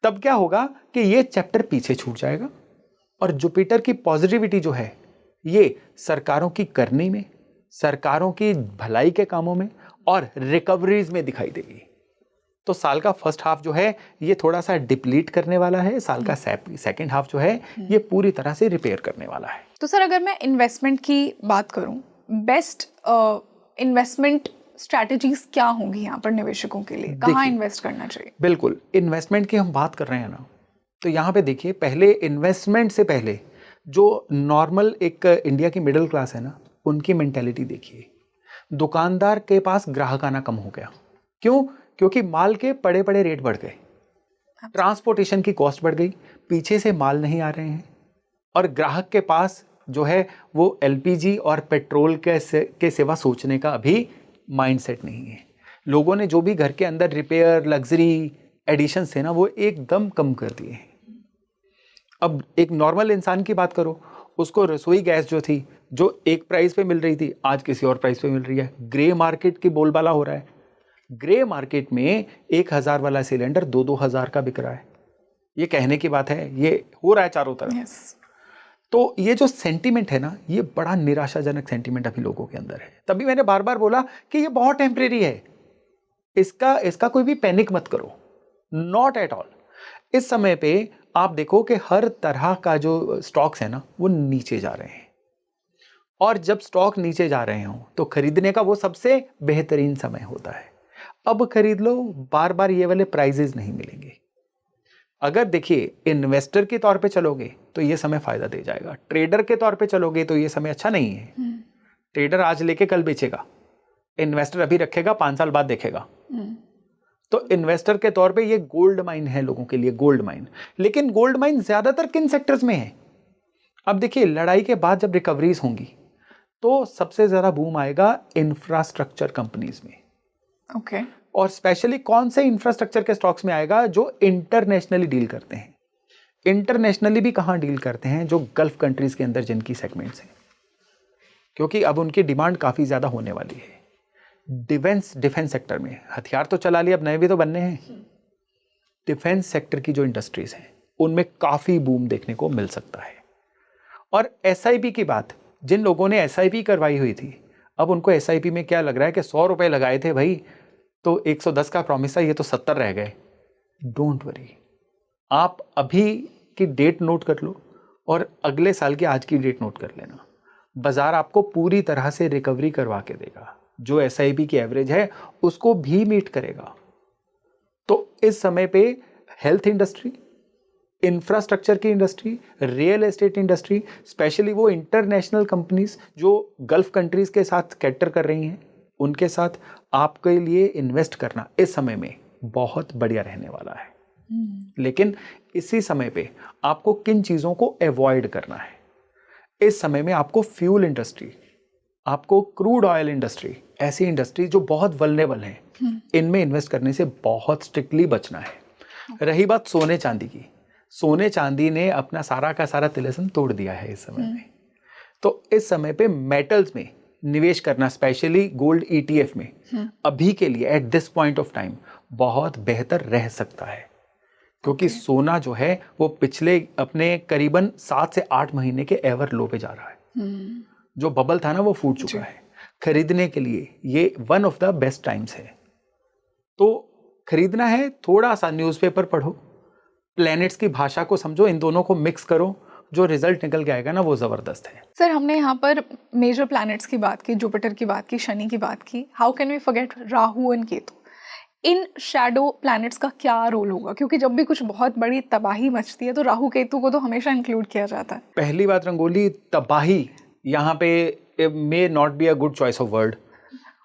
तब क्या होगा कि ये चैप्टर पीछे छूट जाएगा और जुपिटर की पॉजिटिविटी जो है ये सरकारों की करनी में, सरकारों की भलाई के कामों में और रिकवरीज में दिखाई देगी। तो साल का फर्स्ट हाफ जो है ये थोड़ा सा डिप्लीट करने वाला है, साल का सेकंड हाफ जो है ये पूरी तरह से रिपेयर करने वाला है। तो सर अगर मैं इन्वेस्टमेंट की बात करूं, बेस्ट इन्वेस्टमेंट स्ट्रैटेजीज क्या होंगी यहाँ पर निवेशकों के लिए? कहाँ इन्वेस्ट करना चाहिए? बिल्कुल, इन्वेस्टमेंट की हम बात कर रहे हैं ना, तो यहाँ पे देखिए, पहले इन्वेस्टमेंट से पहले जो नॉर्मल एक इंडिया की मिडिल क्लास है ना, उनकी मेंटेलिटी देखिए। दुकानदार के पास ग्राहक आना कम हो गया। क्यों? क्योंकि माल के बड़े बड़े रेट बढ़ गए, ट्रांसपोर्टेशन की कॉस्ट बढ़ गई, पीछे से माल नहीं आ रहे हैं और ग्राहक के पास जो है वो एलपीजी और पेट्रोल के सिवा सोचने का अभी माइंडसेट नहीं है। लोगों ने जो भी घर के अंदर रिपेयर, लग्जरी एडिशन थे ना, वो एकदम कम कर दिए हैं। अब एक नॉर्मल इंसान की बात करो, उसको रसोई गैस जो थी, जो एक प्राइस पे मिल रही थी, आज किसी और प्राइस पे मिल रही है। ग्रे मार्केट की बोलबाला हो रहा है। ग्रे मार्केट में 1000 वाला सिलेंडर 2-2 हज़ार का बिक रहा है। ये कहने की बात है, ये हो रहा है चारों तरफ। तो ये जो सेंटीमेंट है ना, ये बड़ा निराशाजनक सेंटीमेंट अभी लोगों के अंदर है। तभी मैंने बार बार बोला कि ये बहुत टेम्परेरी है, इसका कोई भी पैनिक मत करो, नॉट एट ऑल। इस समय पे आप देखो कि हर तरह का जो स्टॉक्स है ना, वो नीचे जा रहे हैं और जब स्टॉक नीचे जा रहे हो तो खरीदने का वो सबसे बेहतरीन समय होता है। अब खरीद लो, बार बार ये वाले प्राइजेस नहीं मिलेंगे। अगर देखिए इन्वेस्टर के तौर पे चलोगे तो ये समय फायदा दे जाएगा, ट्रेडर के तौर पे चलोगे तो ये समय अच्छा नहीं है। ट्रेडर आज लेके कल बेचेगा, इन्वेस्टर अभी रखेगा, 5 साल बाद देखेगा। तो इन्वेस्टर के तौर पे ये गोल्ड माइन है लोगों के लिए, गोल्ड माइन। लेकिन गोल्ड माइन ज्यादातर किन सेक्टर्स में है? अब देखिए, लड़ाई के बाद जब रिकवरीज होंगी तो सबसे ज्यादा बूम आएगा इंफ्रास्ट्रक्चर कंपनीज में। ओके। और स्पेशली कौन से इंफ्रास्ट्रक्चर के स्टॉक्स में आएगा? जो इंटरनेशनली डील करते हैं। इंटरनेशनली भी कहां डील करते हैं? जो गल्फ कंट्रीज के अंदर जिनकी सेगमेंट्स हैं, क्योंकि अब उनकी डिमांड काफी ज्यादा होने वाली है। डिफेंस सेक्टर में हथियार तो चला लिए, अब नए भी तो बनने हैं। डिफेंस सेक्टर की जो इंडस्ट्रीज हैं उनमें काफी बूम देखने को मिल सकता है। और एसआईपी की बात, जिन लोगों ने एसआईपी करवाई हुई थी, अब उनको एसआईपी में क्या लग रहा है कि 100 रुपए लगाए थे भाई, तो 110 का प्रॉमिस था, ये तो 70 रह गए। डोंट वरी, आप अभी की डेट नोट कर लो और अगले साल की आज की डेट नोट कर लेना। बाजार आपको पूरी तरह से रिकवरी करवा के देगा, जो एसआईपी की एवरेज है उसको भी मीट करेगा। तो इस समय पे हेल्थ इंडस्ट्री, इंफ्रास्ट्रक्चर की industry, real estate industry, specially वो इंटरनेशनल कंपनीज जो गल्फ कंट्रीज के साथ कैटर कर रही हैं, उनके साथ आपके लिए इन्वेस्ट करना इस समय में बहुत बढ़िया रहने वाला है। लेकिन इसी समय पे आपको किन चीजों को अवॉइड करना है? इस समय में आपको फ्यूल इंडस्ट्री, आपको क्रूड ऑयल इंडस्ट्री, ऐसी इंडस्ट्री जो बहुत वल्नरेबल है, इनमें इन्वेस्ट करने से बहुत स्ट्रिक्टली बचना है। रही बात सोने चांदी की, सोने चांदी ने अपना सारा का सारा तिलिस्म तोड़ दिया है इस समय में। तो इस समय पे मेटल्स में निवेश करना, स्पेशली गोल्ड ईटीएफ में, अभी के लिए at this point of time बहुत बेहतर रह सकता है। क्योंकि सोना जो है वो पिछले अपने करीबन 7 से 8 महीने के एवर लो पे जा रहा है। जो बबल था ना वो फूट चुका है। खरीदने के लिए ये one of the best times है। तो खरीदना है, थोड़ा सा न्यूज़पेपर पढ़ो, प्लैनेट्स की भाषा को समझो, इन दोनों को मिक्स करो, जो रिजल्ट निकल के आएगा ना वो जबरदस्त है। सर हमने यहाँ पर मेजर प्लैनेट्स की बात की, जुपिटर की बात की, शनि की बात की। How can we forget Rahu and Ketu? इन शैडो प्लैनेट्स का क्या रोल होगा? क्योंकि जब भी कुछ बहुत बड़ी तबाही मचती है तो राहु केतु को तो हमेशा इंक्लूड किया जाता है। पहली बात रंगोली, तबाही यहाँ पे may not be a good choice of word.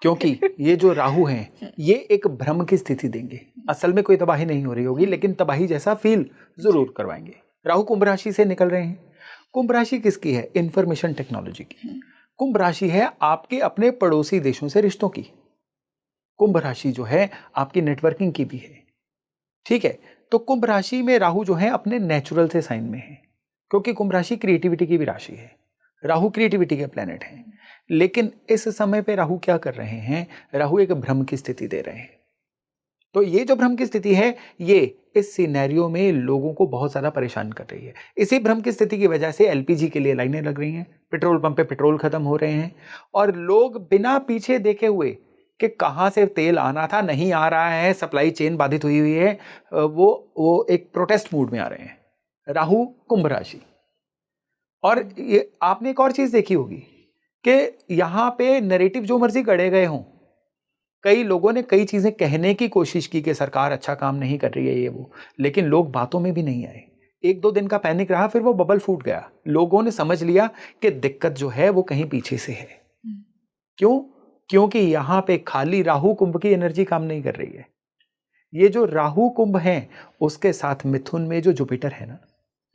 क्योंकि ये जो राहु हैं ये एक भ्रम की स्थिति देंगे। असल में कोई तबाही नहीं हो रही होगी, लेकिन तबाही जैसा फील जरूर करवाएंगे। राहु कुंभ राशि से निकल रहे हैं। कुंभ राशि किसकी है? इंफॉर्मेशन टेक्नोलॉजी की। कुंभ राशि है आपके अपने पड़ोसी देशों से रिश्तों की। कुंभ राशि जो है आपकी नेटवर्किंग की भी है। ठीक है, तो कुंभ राशि में राहु जो है अपने नेचुरल से साइन में है, क्योंकि कुंभ राशि क्रिएटिविटी की भी राशि है। राहु क्रिएटिविटी के प्लेनेट हैं, लेकिन इस समय पे राहु क्या कर रहे हैं? राहु एक भ्रम की स्थिति दे रहे हैं। तो ये जो भ्रम की स्थिति है ये इस सिनेरियो में लोगों को बहुत ज्यादा परेशान कर रही है। इसी भ्रम की स्थिति की वजह से एलपीजी के लिए लाइनें लग रही हैं, पेट्रोल पंप पे पेट्रोल खत्म हो रहे हैं, और लोग बिना पीछे देखे हुए कि कहां से तेल आना था नहीं आ रहा है, सप्लाई चेन बाधित हुई हुई है, वो एक प्रोटेस्ट मूड में आ रहे हैं। राहु कुंभ राशि। और ये आपने एक और चीज देखी होगी कि यहां पे नैरेटिव जो मर्जी गढ़े गए हों, कई लोगों ने कई चीजें कहने की कोशिश की कि सरकार अच्छा काम नहीं कर रही है ये वो, लेकिन लोग बातों में भी नहीं आए। एक दो दिन का पैनिक रहा, फिर वो बबल फूट गया। लोगों ने समझ लिया कि दिक्कत जो है वो कहीं पीछे से है। क्यों? क्योंकि यहां पे खाली राहु कुंभ की एनर्जी काम नहीं कर रही है। ये जो राहु कुंभ है उसके साथ मिथुन में जो जुपिटर है ना,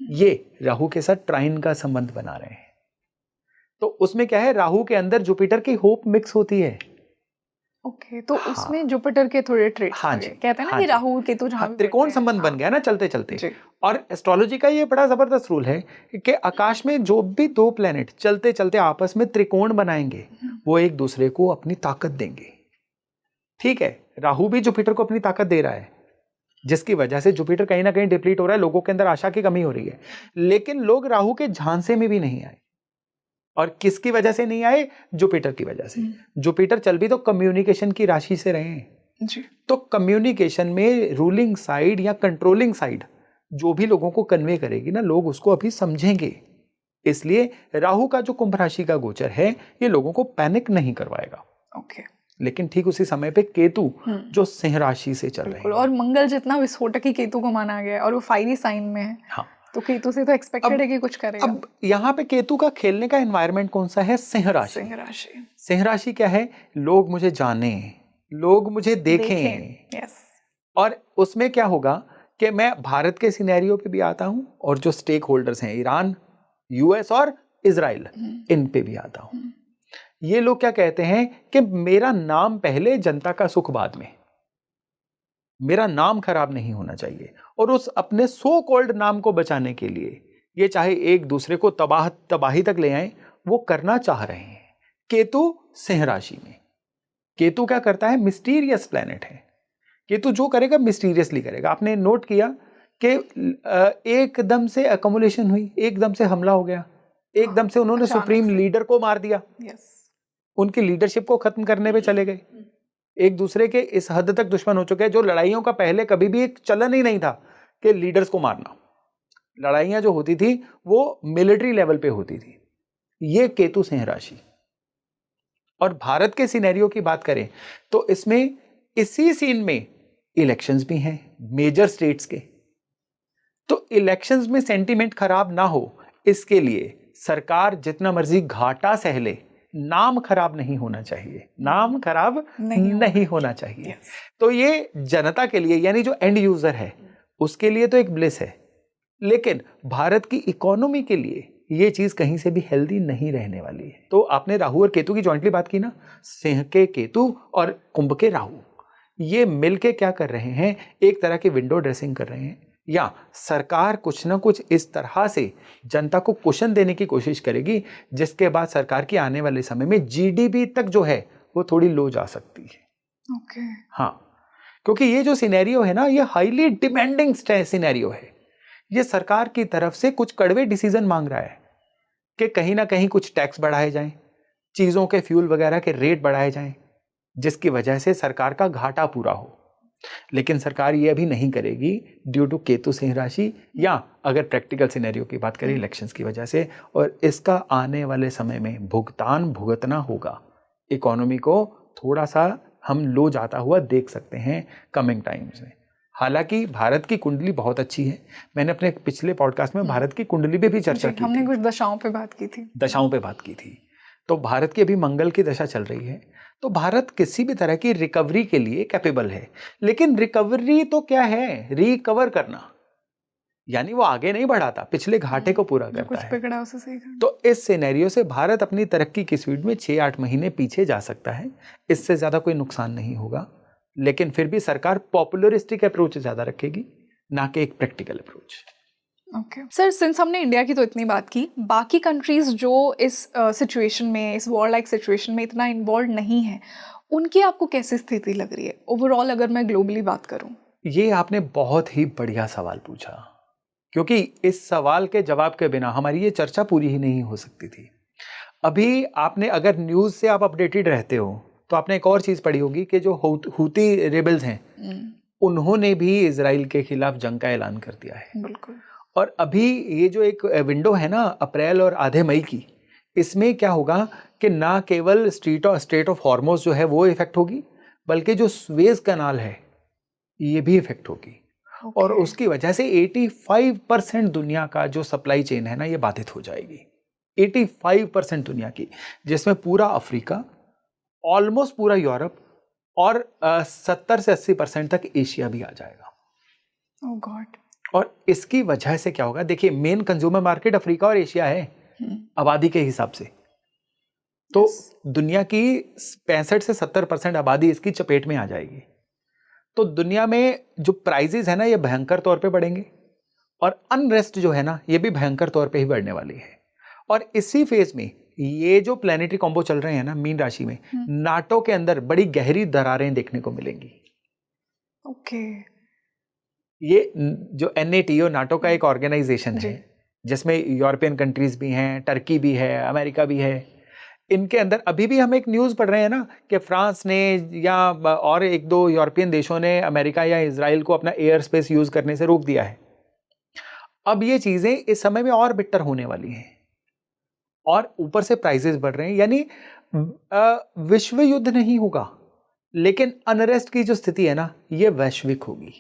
ये राहु के साथ ट्राइन का संबंध बना रहे हैं। तो उसमें क्या है, राहु के अंदर जुपिटर की होप मिक्स होती है। ओके, तो उसमें जुपिटर के थोड़े ट्रेट्स कहते हैं ना कि राहु केतु जहां त्रिकोण संबंध बन गया ना चलते चलते। और एस्ट्रोलॉजी का ये बड़ा जबरदस्त रूल है कि आकाश में जो भी दो प्लेनेट चलते चलते आपस में त्रिकोण बनाएंगे वो एक दूसरे को अपनी ताकत देंगे। ठीक है, राहु भी जुपिटर को अपनी ताकत दे रहा है, जिसकी वजह से जुपिटर कहीं ना कहीं डिप्लीट हो रहा है, लोगों के अंदर आशा की कमी हो रही है। लेकिन लोग राहु के झांसे में भी नहीं आए। और किसकी वजह से नहीं आए? जुपिटर की वजह से। जुपिटर चल भी तो कम्युनिकेशन की राशि से रहे हैं जी। तो कम्युनिकेशन में रूलिंग साइड या कंट्रोलिंग साइड जो भी लोगों को कन्वे करेगी ना, लोग उसको अभी समझेंगे। इसलिए राहु का जो कुंभ राशि का गोचर है ये लोगों को पैनिक नहीं करवाएगा। ओके। लेकिन ठीक उसी समय पे केतु जो सिंह राशि से चल रहे हैं, और मंगल जितना विस्फोटक ही केतु को माना गया और वो फायरी साइन में है। हाँ, तो केतु से तो एक्सपेक्टेड है कि कुछ करेगा। अब यहाँ पे केतु का खेलने का एनवायरनमेंट कौन सा है? सिंह राशि। सिंह राशि। सिंह राशि क्या है? लोग मुझे जाने, लोग मुझे देखें। यस। और उसमें क्या होगा कि मैं भारत के सिनेरियो पे भी आता हूं और जो स्टेक होल्डर्स हैं ईरान, यूएस और इजराइल, इन पे भी आता हूं। ये लोग क्या कहते हैं कि मेरा नाम पहले, जनता का सुख बाद में। मेरा नाम खराब नहीं होना चाहिए, और उस अपने सो कॉल्ड नाम को बचाने के लिए ये चाहे एक दूसरे को तबाही तक ले आए, वो करना चाह रहे हैं। केतु सिंह राशि में। केतु क्या करता है? मिस्टीरियस प्लैनेट है। केतु जो करेगा मिस्टीरियसली करेगा। आपने नोट किया कि एकदम से अकोमुलेशन हुई, एकदम से हमला हो गया, एकदम से उन्होंने सुप्रीम लीडर को मार दिया। उनकी लीडरशिप को खत्म करने पे चले गए। एक दूसरे के इस हद तक दुश्मन हो चुके हैं, जो लड़ाइयों का पहले कभी भी एक चलन ही नहीं था कि लीडर्स को मारना। लड़ाइयां जो होती थी वो मिलिट्री लेवल पे होती थी। ये केतु सिंह राशि। और भारत के सिनेरियो की बात करें तो इसमें इसी सीन में इलेक्शंस भी हैं मेजर स्टेट्स के। तो इलेक्शंस में सेंटीमेंट खराब ना हो इसके लिए सरकार जितना मर्जी घाटा सह ले, नाम खराब नहीं होना चाहिए। नाम खराब नहीं होना चाहिए। तो ये जनता के लिए, यानी जो एंड यूजर है उसके लिए तो एक ब्लिस है, लेकिन भारत की इकोनॉमी के लिए ये चीज कहीं से भी हेल्दी नहीं रहने वाली है। तो आपने राहु और केतु की जॉइंटली बात की ना, सिंह के केतु और कुंभ के राहु, ये मिलके क्या कर रहे हैं? एक तरह की विंडो ड्रेसिंग कर रहे हैं, या सरकार कुछ ना कुछ इस तरह से जनता को कुशन देने की कोशिश करेगी जिसके बाद सरकार की आने वाले समय में जीडीपी तक जो है वो थोड़ी लो जा सकती है। ओके। हाँ, क्योंकि ये जो सिनेरियो है ना, ये हाईली डिमांडिंग सिनेरियो है। ये सरकार की तरफ से कुछ कड़वे डिसीजन मांग रहा है कि कहीं ना कहीं कुछ टैक्स बढ़ाए जाएं, चीजों के फ्यूल वगैरह के रेट बढ़ाए जाएं, जिसकी वजह से सरकार का घाटा पूरा हो। लेकिन सरकार ये अभी नहीं करेगी ड्यू टू केतु सिंह राशि, या अगर प्रैक्टिकल सिनेरियो की बात करें इलेक्शंस की वजह से। और इसका आने वाले समय में भुगतान भुगतना होगा। इकोनॉमी को थोड़ा सा हम लो जाता हुआ देख सकते हैं कमिंग टाइम्स में। हालांकि भारत की कुंडली बहुत अच्छी है। मैंने अपने पिछले पॉडकास्ट में भारत की कुंडली पे भी चर्चा की, हमने कुछ दशाओं पे बात की थी। दशाओं पे बात की थी। तो भारत की अभी मंगल की दशा चल रही है, तो भारत किसी भी तरह की रिकवरी के लिए कैपेबल है, लेकिन रिकवरी तो क्या है, रिकवर करना, यानी वो आगे नहीं बढ़ाता, पिछले घाटे को पूरा जो करता कुछ है। बिगड़ा उसे सही करना। तो इस सिनेरियो से भारत अपनी तरक्की की स्पीड में 6-8 महीने पीछे जा सकता है, इससे ज्यादा कोई नुकसान नहीं होगा। लेकिन फिर भी सरकार पॉपुलरिस्टिक अप्रोच ज्यादा रखेगी, ना कि एक practical approach. Okay sir, since हमने इंडिया की तो इतनी बात की, बाकी कंट्रीज जो इस सिचुएशन में, इस वॉर लाइक सिचुएशन में इतना इन्वॉल्व नहीं है, उनकी आपको कैसी स्थिति लग रही है ओवरऑल, अगर मैं ग्लोबली बात करूं? ये आपने बहुत ही बढ़िया सवाल पूछा, क्योंकि इस सवाल के जवाब के बिना हमारी ये चर्चा पूरी ही नहीं हो सकती थी। अभी आपने, अगर न्यूज़ से आप अपडेटेड रहते हो, तो आपने एक और चीज़ पढ़ी होगी कि जो हूती रेबल्स हैं, उन्होंने भी इजराइल के खिलाफ जंग का ऐलान कर दिया है। बिल्कुल। और अभी ये जो एक विंडो है ना, अप्रैल और आधे मई की, इसमें क्या होगा कि ना केवल स्ट्रेट ऑफ हॉर्मोज जो है वो इफेक्ट होगी, बल्कि जो सुएज कैनाल है ये भी इफेक्ट होगी। और उसकी वजह से 85% दुनिया का जो सप्लाई चेन है ना, ये बाधित हो जाएगी। 85% दुनिया की, जिसमें पूरा अफ्रीका, ऑलमोस्ट पूरा यूरोप और 70 से 80% तक एशिया भी आ जाएगा। ओह गॉड। और इसकी वजह से क्या होगा, देखिए मेन कंज्यूमर मार्केट अफ्रीका और एशिया है आबादी के हिसाब से। तो दुनिया की 65 से 70% आबादी इसकी चपेट में आ जाएगी। तो दुनिया में जो प्राइजेस है ना, ये भयंकर तौर पे बढ़ेंगे, और अनरेस्ट जो है ना, ये भी भयंकर तौर पे ही बढ़ने वाली है। और इसी फेज में ये जो प्लैनेटरी कॉम्बो चल रहे हैं ना मीन राशि में, नाटो के अंदर बड़ी गहरी दरारें देखने को मिलेंगी। ओके। ये जो NATO, नाटो का एक ऑर्गेनाइजेशन है, जिसमें यूरोपियन कंट्रीज भी हैं, टर्की भी है, अमेरिका भी है। इनके अंदर अभी भी हम एक न्यूज़ पढ़ रहे हैं ना कि फ्रांस ने या और एक दो यूरोपियन देशों ने अमेरिका या इजराइल को अपना एयर स्पेस यूज करने से रोक दिया है। अब ये चीजें इस समय में और बिटर होने वाली हैं, और ऊपर से प्राइसेस बढ़ रहे हैं। यानी विश्व युद्ध नहीं होगा, लेकिन अनरेस्ट की जो स्थिति है ना, ये वैश्विक होगी,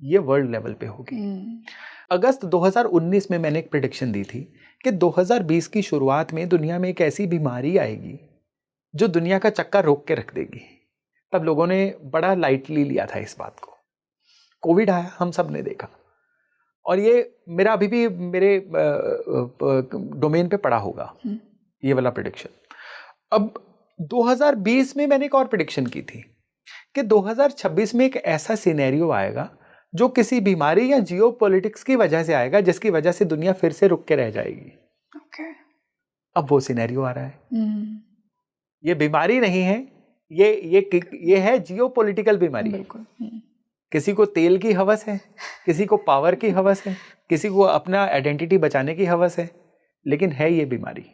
ये वर्ल्ड लेवल पे होगी। अगस्त 2019 में मैंने एक प्रेडिक्शन दी थी कि 2020 की शुरुआत में दुनिया में एक ऐसी बीमारी आएगी जो दुनिया का चक्का रोक के रख देगी। तब लोगों ने बड़ा लाइटली लिया था इस बात को। कोविड आया, हम सब ने देखा, और ये मेरा अभी भी मेरे डोमेन पे पड़ा होगा ये वाला प्रेडिक्शन। अब 2020 में मैंने एक और प्रेडिक्शन की थी कि 2026 में एक ऐसा सिनेरियो आएगा जो किसी बीमारी या जियोपॉलिटिक्स की वजह से आएगा, जिसकी वजह से दुनिया फिर से रुक के रह जाएगी। अब वो सिनेरियो आ रहा है। ये बीमारी नहीं है, ये है जियोपॉलिटिकल बीमारी। बिल्कुल। किसी को तेल की हवस है, किसी को पावर की हवस है, किसी को अपना आइडेंटिटी बचाने की हवस है, लेकिन है ये बीमारी।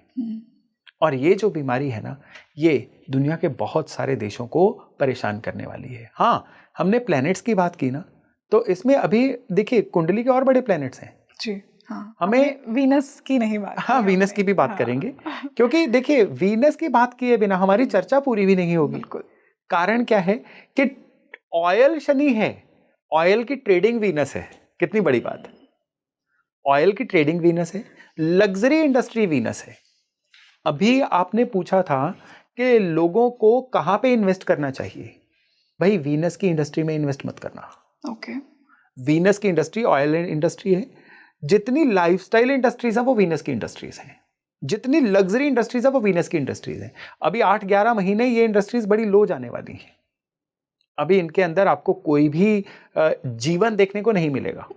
और ये जो बीमारी है ना, ये दुनिया के बहुत सारे देशों को परेशान करने वाली है। हाँ, हमने प्लैनेट्स की बात की ना, तो इसमें अभी देखिए कुंडली के और बड़े प्लैनेट्स हैं जी। हाँ, हमें वीनस की नहीं बात। हाँ, वीनस की भी बात करेंगे, क्योंकि देखिए वीनस की बात किए बिना हमारी चर्चा पूरी भी नहीं होगी। बिल्कुल। कारण क्या है कि ऑयल शनि है, ऑयल की ट्रेडिंग वीनस है। कितनी बड़ी बात है, ऑयल की ट्रेडिंग वीनस है, लग्जरी इंडस्ट्री वीनस है। अभी आपने पूछा था कि लोगों को कहां पे इन्वेस्ट करना चाहिए। भाई, वीनस की इंडस्ट्री में इन्वेस्ट मत करना। ओके। वीनस की इंडस्ट्री ऑयल इंडस्ट्री है। जितनी लाइफस्टाइल इंडस्ट्रीज हैं वो वीनस की इंडस्ट्रीज हैं, जितनी लग्जरी इंडस्ट्रीज है वो वीनस की इंडस्ट्रीज हैं। अभी 8-11 महीने ये इंडस्ट्रीज बड़ी लो जाने वाली हैं। अभी इनके अंदर आपको कोई भी जीवन देखने को नहीं मिलेगा,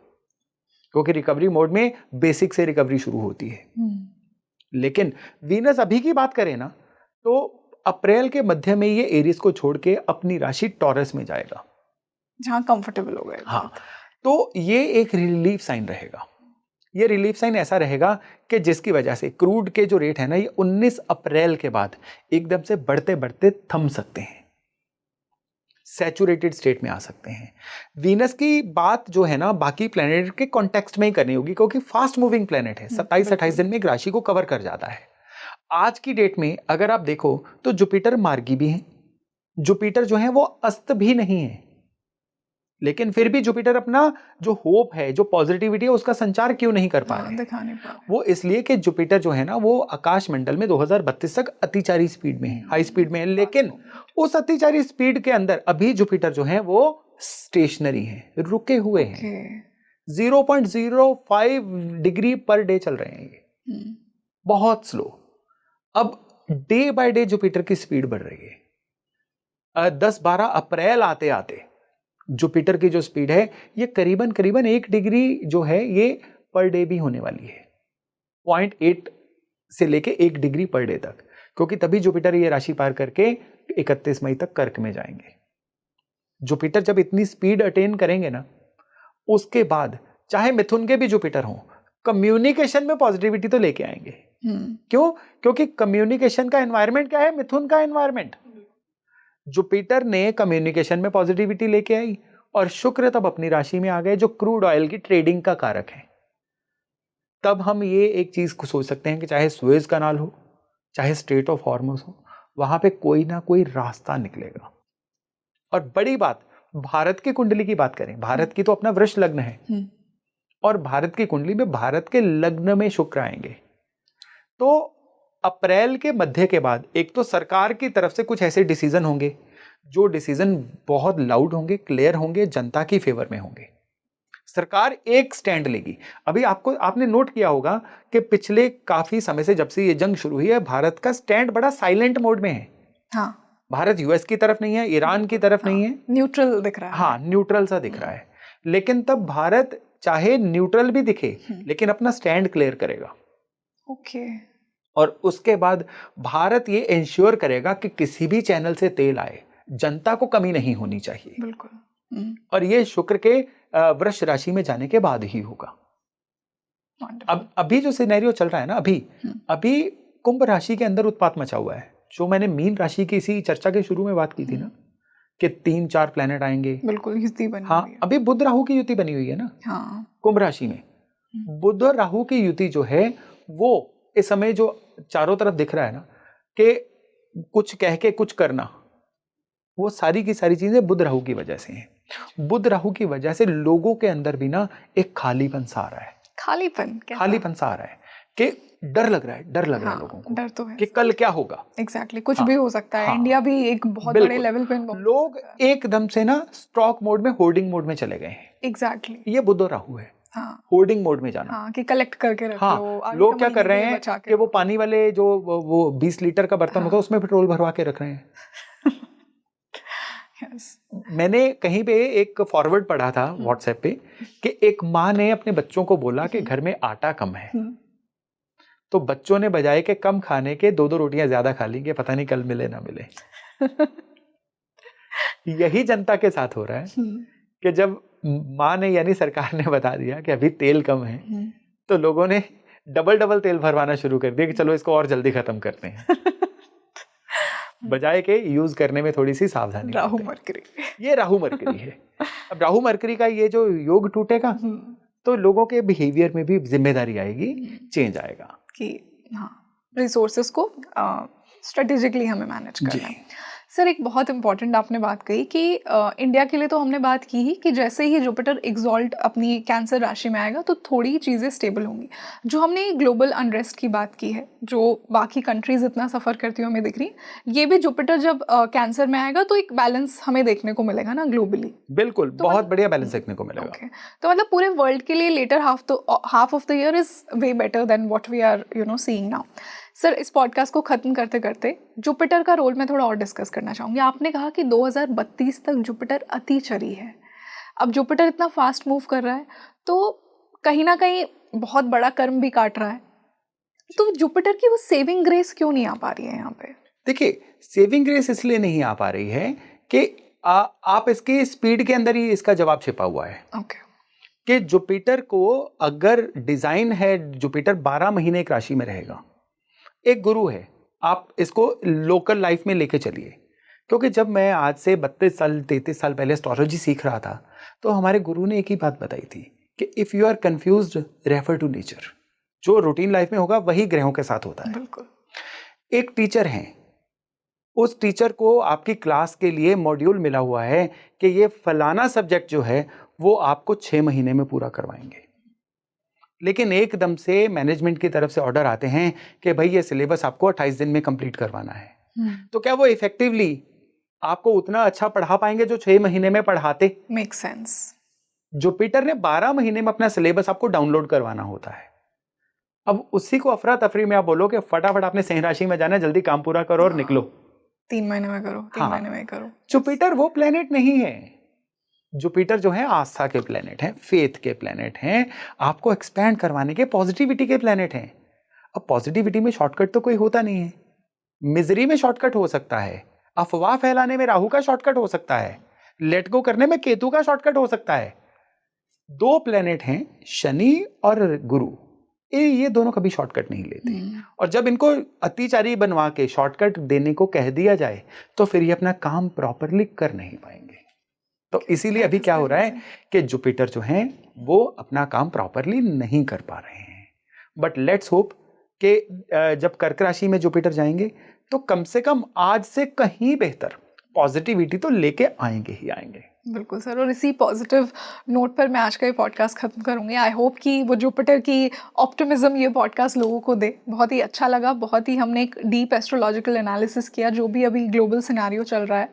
क्योंकि रिकवरी मोड में बेसिक से रिकवरी शुरू होती है। लेकिन वीनस अभी की बात करें ना, तो अप्रैल के मध्य में ये एरीज को छोड़ के अपनी राशि टॉरस में जाएगा, जहां कंफर्टेबल हो गए। हाँ, तो ये एक रिलीफ साइन रहेगा। ये रिलीफ साइन ऐसा रहेगा कि जिसकी वजह से क्रूड के जो रेट है ना, ये 19 अप्रैल के बाद एकदम से बढ़ते बढ़ते थम सकते हैं, सैचुरेटेड स्टेट में आ सकते हैं। वीनस की बात जो है ना, बाकी प्लैनेट के कॉन्टेक्स्ट में ही करनी होगी, क्योंकि फास्ट मूविंग प्लैनेट है। 27-28 दिन में एक राशि को कवर कर जाता है। आज की डेट में अगर आप देखो तो जुपिटर मार्गी भी है, जुपिटर जो है वो अस्त भी नहीं है, लेकिन फिर भी जुपिटर अपना जो होप है, जो पॉजिटिविटी है, उसका संचार क्यों नहीं कर पा रहे? दिखा नहीं पा रहे। वो इसलिए कि जुपिटर जो है ना, वो आकाश मंडल में 2032 तक अतिचारी स्पीड में है, हाई स्पीड में है। लेकिन उस अतिचारी स्पीड के अंदर अभी जुपिटर जो है वो स्टेशनरी है, रुके हुए हैं। 0.05 डिग्री पर डे चल रहे हैं ये, बहुत स्लो। अब डे बाय डे जुपिटर की स्पीड बढ़ रही है। 10-12 अप्रैल आते आते जुपिटर की जो स्पीड है ये करीबन 1 डिग्री जो है ये पर डे भी होने वाली है, 0.8 से लेके 1 डिग्री पर डे तक, क्योंकि तभी जुपिटर ये राशि पार करके 31 मई तक कर्क में जाएंगे। जुपिटर जब इतनी स्पीड अटेन करेंगे ना, उसके बाद चाहे मिथुन के भी जुपिटर हो, कम्युनिकेशन में पॉजिटिविटी तो लेके आएंगे। क्यों? क्योंकि कम्युनिकेशन का एनवायरनमेंट क्या है? मिथुन का एनवायरनमेंट। जुपिटर ने कम्युनिकेशन में पॉजिटिविटी लेके आई और शुक्र तब अपनी राशि में आ गए जो क्रूड ऑयल की ट्रेडिंग का कारक है। तब हम ये एक चीज को सोच सकते हैं कि चाहे सुएज कनाल हो, चाहे स्ट्रेट ऑफ हॉर्मुज हो, वहां पे कोई ना कोई रास्ता निकलेगा। और बड़ी बात, भारत की कुंडली की बात करें, भारत की तो अपना वृष लग्न है और भारत की कुंडली में भारत के लग्न में शुक्र आएंगे। तो अप्रैल के मध्य के बाद एक तो सरकार की तरफ से कुछ ऐसे डिसीजन होंगे जो डिसीजन बहुत लाउड होंगे, क्लियर होंगे, जनता की फेवर में होंगे। सरकार एक स्टैंड लेगी। अभी आपने नोट किया होगा कि पिछले काफी समय से, जब से ये जंग शुरू हुई है, भारत का स्टैंड बड़ा साइलेंट मोड में है। हाँ, भारत यूएस की तरफ नहीं है, ईरान की तरफ नहीं है, न्यूट्रल दिख रहा है। हाँ, न्यूट्रल सा दिख रहा है। लेकिन तब भारत चाहे न्यूट्रल भी दिखे लेकिन अपना स्टैंड क्लियर करेगा। ओके। और उसके बाद भारत ये इंश्योर करेगा कि किसी भी चैनल से तेल आए, जनता को कमी नहीं होनी चाहिए। बिल्कुल। और ये शुक्र के वृष राशि में जाने के बाद ही होगा। अब अभी जो सिनेरियो चल रहा है ना, अभी कुंभ राशि के अंदर उत्पात मचा हुआ है। जो मैंने मीन राशि की इसी चर्चा के शुरू में बात की थी ना, कि 3-4 प्लैनेट आएंगे। बिल्कुल, युति बनी हाँ, हुई है। अभी बुध राहु की युति बनी हुई है ना। हाँ, कुंभ राशि में बुध और राहु की युति जो है वो इस समय जो चारों तरफ दिख रहा है ना, कि कुछ कह के कुछ करना, वो सारी की सारी चीजें बुध राहु की वजह से हैं। बुध राहु की वजह से लोगों के अंदर भी ना एक खालीपन सा आ रहा है। खालीपन सा आ रहा है कि डर लग रहा है लोगों को। डर तो है कि कल क्या होगा। एग्जैक्टली, कुछ भी हो सकता है। इंडिया भी एक बहुत बड़े लेवल पे लोग एकदम से ना स्टॉक मोड में, होर्डिंग मोड में चले गए हैं। एग्जैक्टली, ये बुध और राहु है। हाँ, होर्डिंग मोड में जाना। हाँ, कि कलेक्ट करके रख लो। लोग क्या कर रहे हैं कि वो पानी वाले जो वो 20 लीटर का बर्तन होता है उसमें पेट्रोल भरवा के रख रहे हैं। मैंने कहीं पे एक फॉरवर्ड पढ़ा था व्हाट्सएप पे कि एक माँ ने अपने बच्चों को बोला कि घर में आटा कम है, तो बच्चों ने बजाय के कम खाने के 2-2 रोटियां ज्यादा खा ली कि पता नहीं कल मिले ना मिले। यही जनता के साथ हो रहा है कि जब माँ ने यानी सरकार ने बता दिया कि अभी तेल कम है, तो लोगों ने डबल तेल भरवाना शुरू कर दिया कि चलो इसको और जल्दी खत्म करते हैं, बजाय के यूज करने में थोड़ी सी सावधानी। राहु मरकरी, ये राहु मरकरी है। अब राहु मरकरी का ये जो योग टूटेगा तो लोगों के बिहेवियर में भी जिम्मेदारी आएगी, चेंज आएगा कि हाँ, रिसोर्सेस को स्ट्रेटेजिकली हमें मैनेज करना है। सर, एक बहुत इंपॉर्टेंट आपने बात कही कि इंडिया के लिए तो हमने बात की ही कि जैसे ही जुपिटर एक्सॉल्ट अपनी कैंसर राशि में आएगा तो थोड़ी चीज़ें स्टेबल होंगी। जो हमने ग्लोबल अनरेस्ट की बात की है, जो बाकी कंट्रीज इतना सफ़र करती हुई हमें दिख रही, ये भी जुपिटर जब कैंसर में आएगा तो एक बैलेंस हमें देखने को मिलेगा ना ग्लोबली। बिल्कुल, तो बहुत बढ़िया बैलेंस देखने को मिलेगा। Okay. तो मतलब पूरे वर्ल्ड के लिए latter half of the year is way better than what we are seeing now. Sir, इस पॉडकास्ट को ख़त्म करते करते जुपिटर का रोल मैं थोड़ा और डिस्कस करना चाहूँगी। आपने कहा कि 2032 तक जुपिटर अतिचरी है। अब जुपिटर इतना फास्ट मूव कर रहा है तो कहीं ना कहीं बहुत बड़ा कर्म भी काट रहा है, तो जुपिटर की वो सेविंग ग्रेस क्यों नहीं आ पा रही है यहाँ पे? देखिए, सेविंग ग्रेस इसलिए नहीं आ पा रही है कि आप इसकी स्पीड के अंदर ही इसका जवाब छिपा हुआ है। कि जुपिटर को अगर डिजाइन है, जुपिटर 12 महीने एक राशि में रहेगा, एक गुरु है, आप इसको लोकल लाइफ में लेके चलिए। क्योंकि जब मैं आज से 32-33 साल पहले एस्ट्रोलॉजी सीख रहा था तो हमारे गुरु ने एक ही बात बताई थी कि if you are confused refer to nature. जो रूटीन लाइफ में होगा वही ग्रहों के साथ होता है। बिल्कुल। एक टीचर हैं, उस टीचर को आपकी क्लास के लिए मॉड्यूल मिला हुआ है कि ये फलाना सब्जेक्ट जो है वो आपको 6 महीने में पूरा करवाएंगे, लेकिन एकदम से मैनेजमेंट की तरफ से ऑर्डर आते हैं कि भाई ये सिलेबस आपको 28 दिन में कंप्लीट करवाना है। तो क्या वो इफेक्टिवली आपको उतना अच्छा पढ़ा पाएंगे जो 6 महीने में पढ़ाते? Make sense. जुपिटर ने 12 महीने में अपना सिलेबस आपको डाउनलोड करवाना होता है। अब उसी को अफरा तफरी में आप बोलो कि फटाफट आपने सिंह राशि में जाना है, जल्दी काम पूरा करो और निकलो। 3 महीने में करो, 3 हाँ। महीने में करो। जुपिटर वो प्लेनेट नहीं है। जुपिटर जो है आस्था के प्लेनेट हैं, फेथ के प्लेनेट हैं, आपको एक्सपैंड करवाने के, पॉजिटिविटी के प्लेनेट हैं। अब पॉजिटिविटी में शॉर्टकट तो कोई होता नहीं है। मिजरी में शॉर्टकट हो सकता है, अफवाह फैलाने में राहु का शॉर्टकट हो सकता है, लेट गो करने में केतु का शॉर्टकट हो सकता है। 2 प्लेनेट हैं, शनि और गुरु, ये दोनों कभी शॉर्टकट नहीं लेते। और जब इनको अतिचारी बनवा के शॉर्टकट देने को कह दिया जाए तो फिर ये अपना काम प्रॉपरली कर नहीं पाएंगे। तो इसीलिए अभी क्या हो रहा है कि जुपिटर जो हैं वो अपना काम प्रॉपरली नहीं कर पा रहे हैं। बट लेट्स होप कि जब कर्क राशि में जुपिटर जाएंगे तो कम से कम आज से कहीं बेहतर पॉजिटिविटी तो लेके आएंगे ही आएंगे। बिल्कुल सर, और इसी पॉजिटिव नोट पर मैं आज का ये पॉडकास्ट खत्म करूंगी। आई होप कि वो जुपिटर की ऑप्टिमिज्म ये पॉडकास्ट लोगों को दे। बहुत ही अच्छा लगा, बहुत ही हमने एक डीप एस्ट्रोलॉजिकल एनालिसिस किया जो भी अभी ग्लोबल सिनेरियो चल रहा है,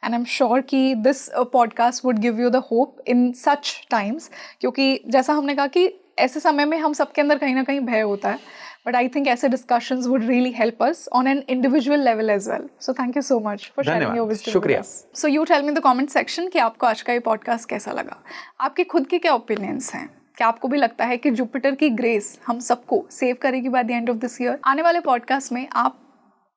एंड आई एम श्योर कि this podcast would give you the hope in such times, क्योंकि जैसा हमने कहा कि ऐसे समय में हम सबके अंदर कहीं ना कहीं भय होता है, but I think ऐसे discussions would really help us on an individual level as well. So thank you so much for sharing your wisdom शुक्रिया। with us. So you tell me in the comment section कि आपको आज का ये podcast कैसा लगा। आपके खुद के क्या opinions हैं? क्या आपको भी लगता है कि जुपिटर की ग्रेस हम सबको सेव करेगी by the end of this year? आने वाले podcast में आप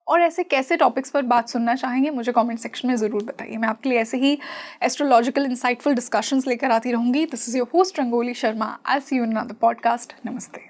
और ऐसे कैसे टॉपिक्स पर बात सुनना चाहेंगे मुझे कमेंट सेक्शन में ज़रूर बताइए। मैं आपके लिए ऐसे ही एस्ट्रोलॉजिकल इंसाइटफुल डिस्कशंस लेकर आती रहूँगी। This is your host Rangoli Sharma. I see you in another podcast. नमस्ते।